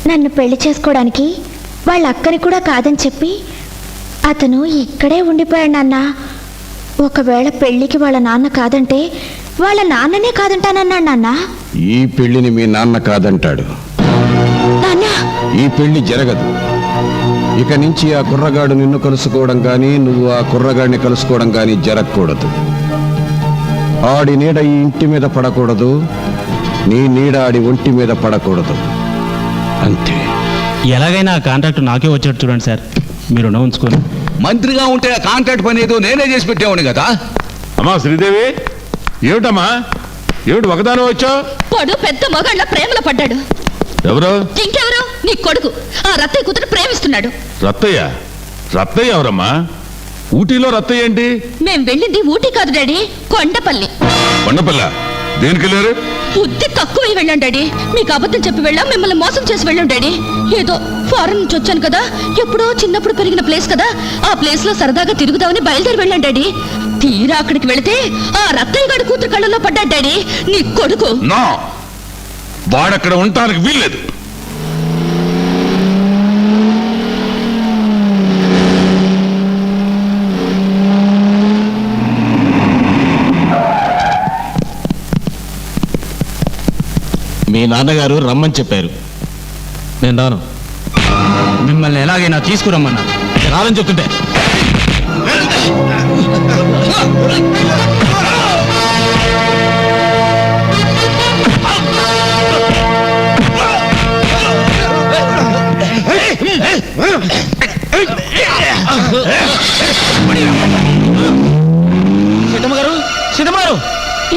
నన్ను పెళ్లి చేసుకోవడానికి వాళ్ళ అక్కని కూడా కాదని చెప్పి అతను ఇక్కడే ఉండిపోయాడు నాన్న. ఒకవేళ పెళ్లికి వాళ్ళ నాన్న కాదంటే వాళ్ళ నాన్ననే కాదంటానన్నాడు నాన్న. ఈ పెళ్లిని మీ నాన్న కాదంటాడు. నాన్న, ఈ పెళ్లి జరగదు. ఇక నుంచి ఆ కుర్రగాడు నిన్ను కలుసుకోవడం కానీ నువ్వు ఆ కుర్రగాడిని కలుసుకోవడం కానీ జరగకూడదు. ఆడి నీడ ఈ ఇంటి మీద పడకూడదు, నీ నీడ ఆడి ఒంటి మీద పడకూడదు, అంతే. ఎలాగైనా ఆ కాంట్రాక్ట్ నాకే వచ్చాడు చూడండి సార్, మీరు రుణం ఉంచుకొని. మంత్రిగా ఉంటే ఆ కాంట్రాక్ట్ పని ఏదో నేనే చేసి పెట్టేవాడిని కదా. అమ్మా శ్రీదేవి, ఏమిటమ్మా ఏమిటి ఒకదాని వచ్చావు? వాడు పెద్ద మగాళ్ళ ప్రేమలో పడ్డాడు. ఎవరు? ఇంకెవరు? నీ కొడుకు ఆ రత్తయ్య కూతురు ప్రేమిస్తున్నాడు. రత్తయ్య? రత్తయ్య ఎవరమ్మా? ఊటీలో రత్తయ్య ఏంటి? మేం వెళ్ళింది ఊటీ కాదు డాడీ, కొండపల్లి. కొండపల్ల దేనికి వెళ్ళారు? బుద్ధి తక్కువ వెళ్ళాం డాడీ. మీకు అబద్ధం చెప్పి వెళ్ళాం, మిమ్మల్ని మోసం చేసి వెళ్ళాం డాడీ. ఏదో ఫారెన్ నుంచి వచ్చాను కదా, ఎప్పుడో చిన్నప్పుడు పెరిగిన ప్లేస్ కదా, ఆ ప్లేస్ లో సరదాగా తిరుగుదామని బయలుదేరి వెళ్ళాం డాడీ. తీరా అక్కడికి వెళితే ఆ రత్తయ్య గారి కూతురు కళ్ళలో పడ్డాడు డాడీ, నీ కొడుకు. నా వాడక్కడ ఉండటానికి వీల్లేదు. మీ నాన్నగారు రమ్మని చెప్పారు. నేను రాను. మిమ్మల్ని ఎలాగైనా తీసుకురమ్మన్నారు. రాదని చెప్తుంటే సీతమ్మగారు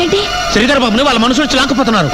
ఏంటి? శ్రీధర్ బాబుని వాళ్ళ మనుషులు వచ్చి లాక్కుపోతున్నారు.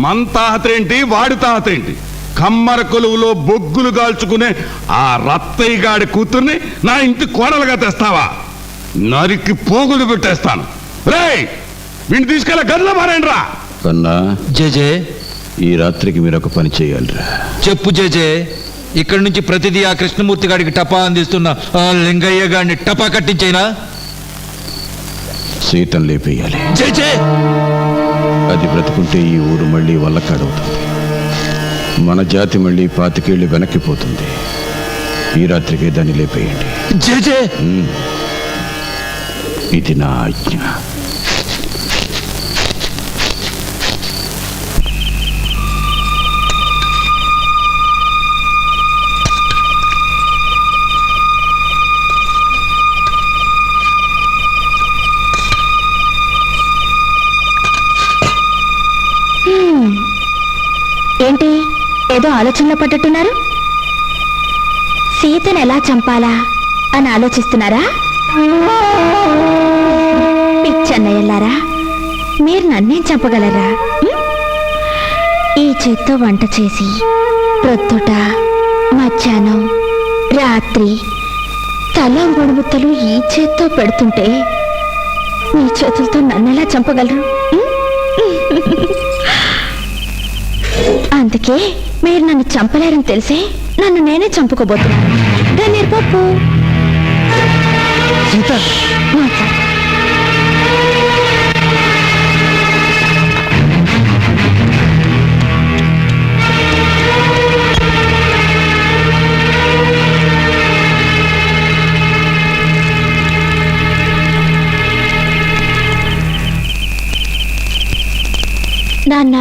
మన తాహతేంటి వాడి తాహతేంటి? కమ్మర కొలువులో బొగ్గులు గాల్చుకునే ఆ రత్తయ్య గాడి కూతుర్ని నా ఇంటి కోడలుగా తెస్తావా? నరికి పోగులు పెట్టేస్తాను. రేయ్, వీడిని తీసుకెళ్ళ గదిలో మారేండి రా. కన్నా, జేజే, ఈ రాత్రికి మీరు ఒక పని చేయాలిరా. చెప్పు జేజే. ఇక్కడి నుంచి ప్రతిదీ ఆ కృష్ణమూర్తి గాడికి టపా అందిస్తున్న ఆ లింగయ్య గాడిని టపా కట్టించేనా? సీతం లేపేయాలి. జేజే, అది బ్రతుకుంటే ఈ ఊరు మళ్ళీ వల్లకాడవుతుంది. మన జాతి మళ్ళీ 25 ఏళ్ళు వెనక్కిపోతుంది. ఈ రాత్రికి దాన్ని లేపేయండి. జేజే. ఇది నా ఆజ్ఞ. ఏంటి ఏదో ఆలోచనలో పడ్డట్టున్నారు? సీతను ఎలా చంపాలా అని ఆలోచిస్తున్నారా? పిచ్చన్నయ్యలారా, మీరు నన్నేం చంపగలరా? ఈ చేత్తో వంట చేసి ప్రొద్దుట, మధ్యాహ్నం, రాత్రి తల ముడుముత్తలు ఈ చేత్తో పెడుతుంటే మీ చేతులతో నన్నెలా చంపగలరు? అందుకే మీరు నన్ను చంపలేరని తెలిసే నన్ను నేనే చంపుకోబోతున్నాను. గన్నేరు పప్పు. మాట్లాడు. నాన్న,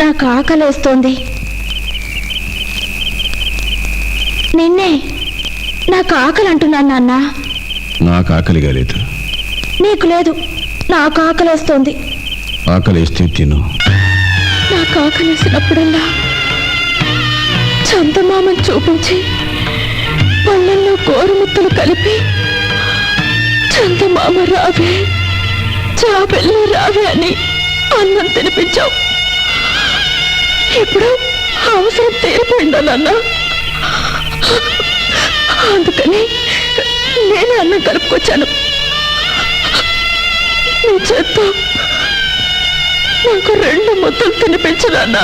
నాకు ఆకలేస్తోంది. నిన్నే నాకు ఆకలి అంటున్నాను నాన్న. నాకు ఆకలిగా లేదు. నీకు లేదు, నాకు ఆకలేస్తోంది. ఆకలిస్తే తిను. నాకు ఆకలేసినప్పుడల్లా చందమామను చూపించి పళ్ళల్లో గోరుముద్దలు కలిపి చందమామ రావే, చాపెల్లి రావే అని అన్నం తినిపించావు. ఇప్పుడు అవసరం తీరిపోయిందా నాన్న? అందుకని నేను అన్నం కలుపుకొచ్చాను. నీ చేత్తో నాకు 2 ముద్దలు తినిపించు నాన్న.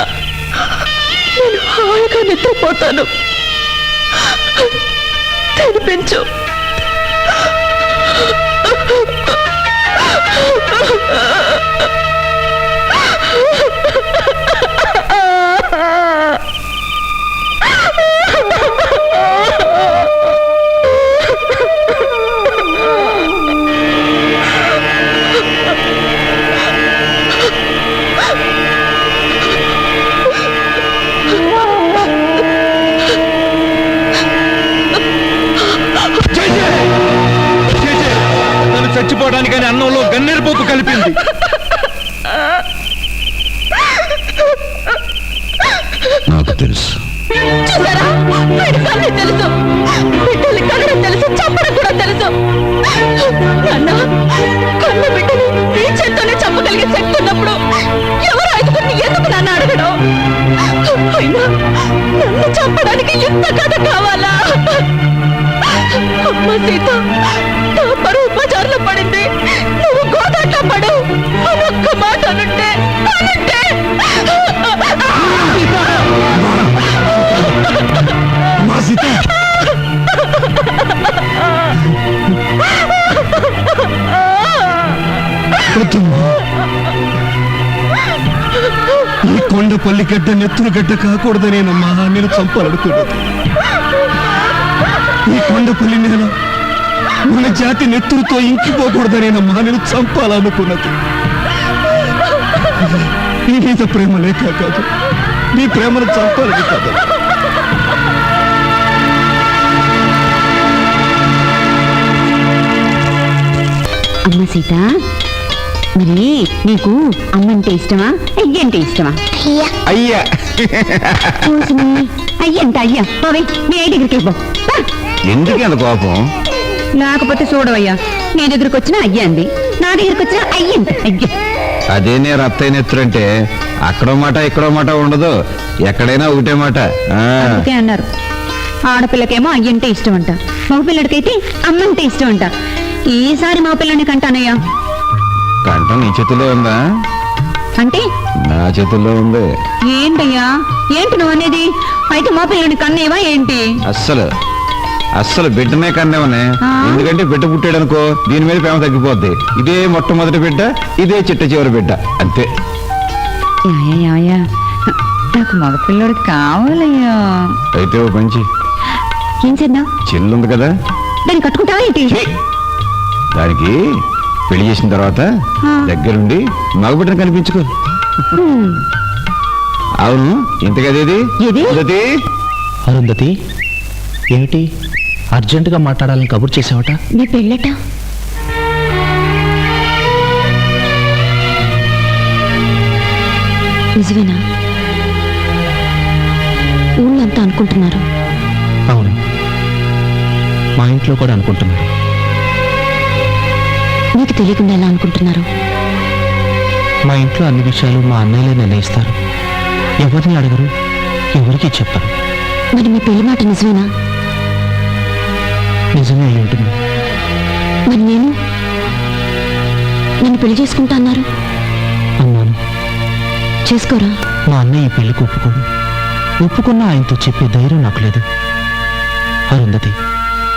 నేను హాయిగా నిద్రపోతాను. తినిపించు. నన్ను చచ్చిపోవడానికని అన్నంలో గన్నేరు పప్పు కలిపింది. నాకు తెలుసు. చూసారా? వీడి కన్ను తెలుసు, బిడ్డలు కనడం తెలుసు, చంపడం కూడా తెలుసు. నాన్న, కన్న బిడ్డని నీ చేత్తోనే చంపగలిగే శక్తి ఉన్నప్పుడు ఎవరు ఐదుగురిని ఎందుకు నాన్న అడగడం? అయినా నన్ను చంపడానికి ఇంత కథ కావాలా? అమ్మ సీత నా పరువు బజార్లో పడింది, నువ్వు గోదాట్లో పడు అని ఒక్క మాట అనుంటే ఈ కొండపల్లి గడ్డ నెత్తురు గడ్డ కాకూడదనేనమ్మా నేను చంపాలనుకున్నది. ఈ కొండపల్లి నేల మన జాతి నెత్తురుతో ఇంకిపోకూడదనేనమ్మా నేను చంపాలనుకున్నది. నీ మీద ప్రేమ లేక కాదు, నీ ప్రేమను చంపాలని కాదు. అమ్మ సీత, మరి నీకు అమ్మంటే ఇష్టమా, అయ్యంటే ఇష్టమా? అయ్యా అయ్యంట అయ్యా. పోవే, మీ అయ్య దగ్గరికి వెళ్ళిపో. ఎందుకు అంత కోపం? లేకపోతే చూడవయ్యా, నీ దగ్గరికి వచ్చిన అయ్య అంది, నా దగ్గరికి వచ్చిన అయ్యంట అయ్య. అదే నేను రత్తయ్య నెత్తురంటే అక్కడో మాట ఇక్కడో మాట ఉండదు, ఎక్కడైనా ఒకటే మాట. అందుకే అన్నారు, ఆడపిల్లకేమో అయ్యంటే ఇష్టం అంట, మగపిల్లడికైతే అమ్మంటే ఇష్టం అంట. ఈసారి మా పిల్లని కంటానయ్యా. కంఠం నీ చేతుల్లో ఉందా? అంటే నా చేతుల్లో ఉంది. ఏంటయ్యా, ఏంటి నువ్వు అనేది? అయితే మా పిల్లని కన్నేవా ఏంటి? అస్సలు బిడ్డనే కన్నేవనే. ఎందుకంటే బిడ్డ పుట్టాడు అనుకో, దీని మీద ప్రేమ తగ్గిపోద్ది. ఇదే మొట్టమొదటి బిడ్డ, ఇదే చిట్ట చివరి బిడ్డ, అంతే. యాయా, నాకు మగపిల్లడు కావాలయ్యా. అయితే ఓ పంచి ఏం చేద్దాం? చెల్లుంది కదా, దాన్ని కట్టుకుంటావా ఏంటి? దానికి పెళ్లి చేసిన తర్వాత దగ్గరుండి మగబిడ్డను కనిపించుకో. అవును, ఇంతకదేది ఏది? అరుంధతి, ఏమిటి అర్జెంటుగా మాట్లాడాలని కబుర్ చేసావట? నీ పెళ్ళట నిజమేనా? ఊళ్ళంతా అనుకుంటున్నారు. అవును, మా ఇంట్లో కూడా అనుకుంటున్నారు. నీకు తెలియకుండా ఎలా అనుకుంటున్నారు? మా ఇంట్లో అన్ని విషయాలు మా అన్నయ్యలే నిర్ణయిస్తారు. ఎవరిని అడగరు, ఎవరికీ చెప్పరు. మరి మీ పెళ్లి మాట నిజమేనా? నిజమే అయి ఉంటుంది. మరి నన్ను పెళ్లి చేసుకుంటా అన్నారు. అన్నాను. చేసుకోరా? మా అన్నయ్య ఈ పెళ్లికి ఒప్పుకోడు. ఒప్పుకున్నా ఆయనతో చెప్పే ధైర్యం నాకు లేదు. అరుంధతి,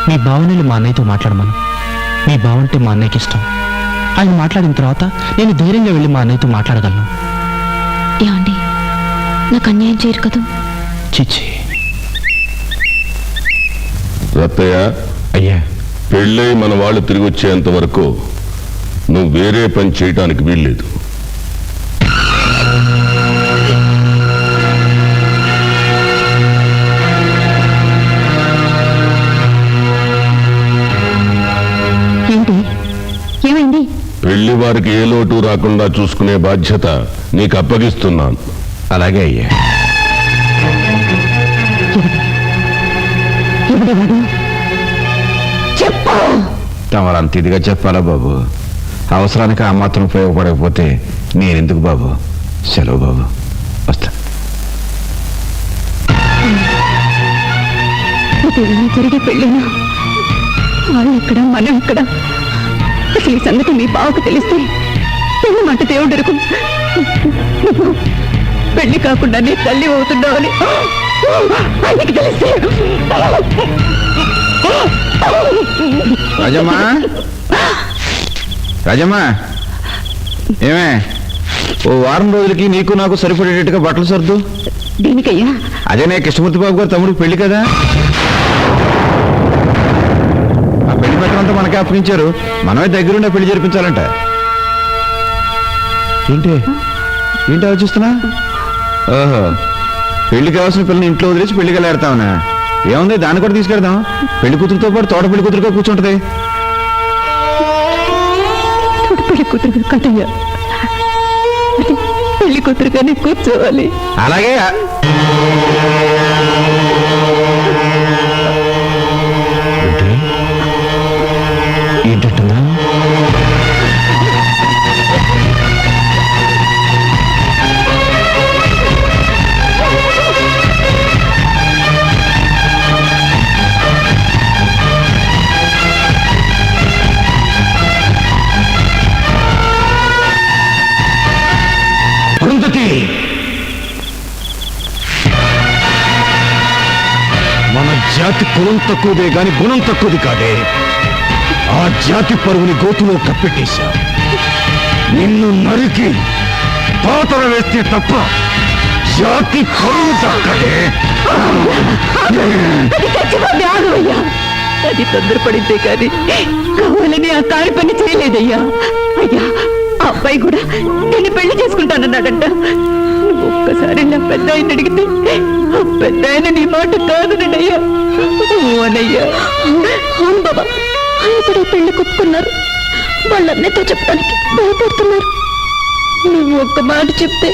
మీ భావనలు మా అన్నయ్యతో మాట్లాడమను. మీ బావంటే మా అన్నయ్యకి ఇష్టం. ఆయన మాట్లాడిన తర్వాత నేను ధైర్యంగా వెళ్ళి మా అన్నయ్యతో మాట్లాడగలను. ఏమండి, నాకు అన్యాయం చేయరు కదా? చిచ్చి. రత్తయ్య, అయ్యా, పెళ్ళై మన వాళ్ళు తిరిగి వచ్చేంత వరకు నువ్వు వేరే పని చేయటానికి వీల్లేదు. ఏంటి? ఏమైంది? పెళ్లి వారికి ఏ లోటు రాకుండా చూసుకునే బాధ్యత నీకు అప్పగిస్తున్నాను. అలాగే అయ్యా. ఎవడెవడు? చెప్పు. తమరంత ఇదిగా చెప్పాలా బాబు? అవసరానికి ఆ మాత్రం ఉపయోగపడకపోతే నేనెందుకు బాబు? సెలవు బాబు, వస్తా. ఇదేమైనా జరిగే పెళ్ళేనా? వాళ్ళు ఎక్కడ, మనం ఎక్కడ? అసలు ఈ సంగతి మీ బావకు తెలిస్తే పెళ్లి మాట దేవుడు ఎరుకు. నువ్వు పెళ్లి కాకుండా నీ తల్లి అవుతున్నావని ఆయనకి తెలిస్తే. రాజమ్మా, రాజమ్మా, ఏమే ఓ వారం రోజులకి నీకు నాకు సరిపడేటట్టుగా బట్టలు సర్దు. దీనికయ్యా? అదేనే కృష్ణమూర్తి బాబు గారు తమ్ముడికి పెళ్లి కదా. ఆ పెళ్లి పెట్టడంతా మనకే అప్పగించారు. మనమే దగ్గరుండే పెళ్లి జరిపించాలంట. ఏంటి ఏంటి ఆలోచిస్తున్నా? ఓహో, పెళ్లి కావాల్సిన పిల్లని ఇంట్లో వదిలేసి పెళ్లికి వెళ్ళాడతావునా? ఏముంది, దాన్ని కూడా తీసుకెడదాం. పెళ్లి కూతురుతో పాటు తోట పెళ్లి కూతురుగా కూర్చుంటది. పెళ్లి కూతురుగా కదయ్యా, పెళ్లి కూతురుగానే కూర్చోవాలి. అలాగే. ఏంటంటున్నా? అరుంధతి, మన జాతి కులం తక్కువదే గాని గుణం తక్కువది కాదే. ఆ జాతి పరువుని గోతులో కప్పెట్టేశా. నిన్ను నరికి పాతర వేస్తే తప్ప జాతి పరువు దక్కదే. అది తొందరపడిందే కానీ కావాలని ఆ కాని పని చేయలేదయ్యా. అయ్యా, ఆ అబ్బాయి కూడా నేను పెళ్లి చేసుకుంటానన్నాడంట. నువ్వు ఒక్కసారి నా పెద్ద ఆయన అడిగితే ఆ పెద్ద ఆయన నీ మాట కాదనయ్యా. అనయ్యా. అవును బాబా, ఆయన కూడా పెళ్లి కొప్పుకున్నారు. వాళ్ళన్నతో చెప్పడానికి భయపడుతున్నారు. నువ్వు ఒక్క మాట చెప్తే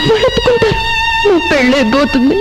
వాళ్ళు ఒప్పుకుంటారు. నువ్వు పెళ్ళైపోతుంది.